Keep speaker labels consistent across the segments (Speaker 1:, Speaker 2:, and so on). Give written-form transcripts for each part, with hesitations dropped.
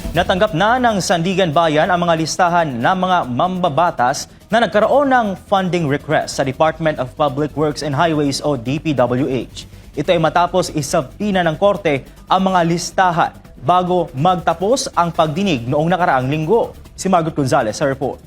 Speaker 1: Natanggap na ng Sandigan Bayan ang mga listahan ng mga mambabatas na nagkaroon ng funding request sa Department of Public Works and Highways o DPWH. Ito ay matapos isabina ng korte ang mga listahan bago magtapos ang pagdinig noong nakaraang linggo. Si Margaret Gonzalez sa report.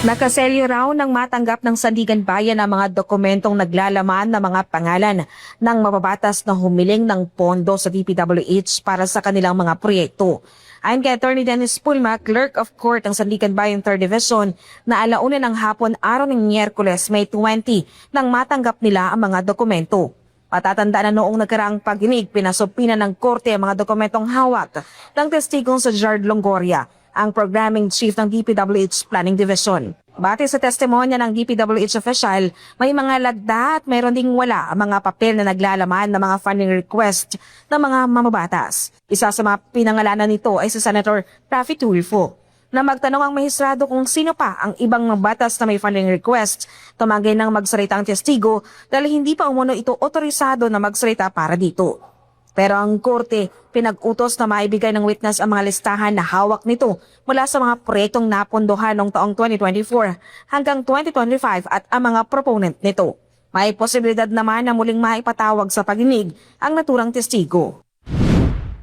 Speaker 2: Nakaselyo raw ng matanggap ng Sandigan Bayan ang mga dokumentong naglalaman ng mga pangalan ng mababatas na humiling ng pondo sa DPWH para sa kanilang mga proyekto. Ayon kay Attorney Dennis Pulma, Clerk of Court ng Sandigan Bayan 3rd Division, na alauna ng hapon araw ng Miyerkules, May 20, nang matanggap nila ang mga dokumento. Patatandaan na noong nagkaraang pagdinig, pinasupina ng korte ang mga dokumentong hawak ng testigong sa Gerard Longoria, ang Programming Chief ng DPWH Planning Division. Batay sa testimonya ng DPWH official, may mga lagda at mayroon ding wala ang mga papel na naglalaman ng mga funding request ng mga mamabatas. Isa sa mga pinangalanan nito ay si Senator Raffy Tulfo. Na magtanong ang mahistrado kung sino pa ang ibang mabatas na may funding request, tumangay ng magsalita ang testigo dahil hindi pa umuno ito otorisado na magsalita para dito. Pero ang korte, pinag-utos na maibigay ng witness ang mga listahan na hawak nito mula sa mga proyektong napondohan noong taong 2024 hanggang 2025 at ang mga proponent nito. May posibilidad naman na muling maipatawag sa pagdinig ang naturang testigo.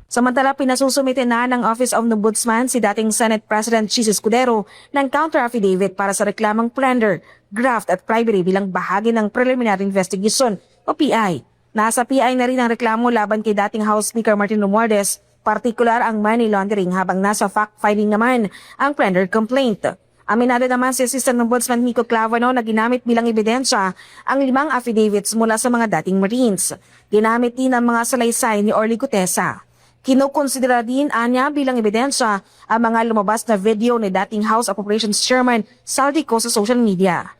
Speaker 2: Samantala, pinasusumitin na ng Office of Ombudsman si dating Senate President Chis Escudero ng counter-affidavit para sa reklamang plunder, graft at bribery bilang bahagi ng preliminary investigation o PI. Nasa PI na rin ang reklamo laban kay dating House Speaker Martin Romualdez, partikular ang money laundering, habang nasa fact-finding naman ang plunder complaint. Aminado naman si Assistant Ombudsman Nico Clavano na ginamit bilang ebidensya ang 5 affidavits mula sa mga dating Marines. Ginamit din ang mga salaysay ni Orly Gutesa. Kinukonsidera din anya bilang ebidensya ang mga lumabas na video ni dating House Appropriations Chairman Saldico sa social media.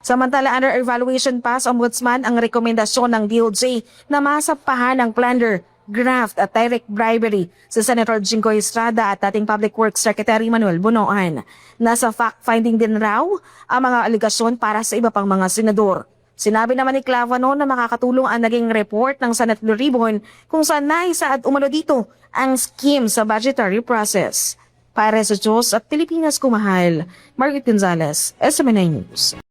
Speaker 2: Samantala, under evaluation pa sa Ombudsman ang rekomendasyon ng DOJ na masampahan ng plunder, graft at direct bribery sa Senator Jinggoy Estrada at dating Public Works Secretary Manuel Bunoan. Nasa fact-finding din raw ang mga aligasyon para sa iba pang mga senador. Sinabi naman ni Clavano na makakatulong ang naging report ng Senate Blue Ribbon kung saan naisa at umano dito ang scheme sa budgetary process. Para sa Diyos at Pilipinas kumahal, Margaret Gonzalez, SMNI News.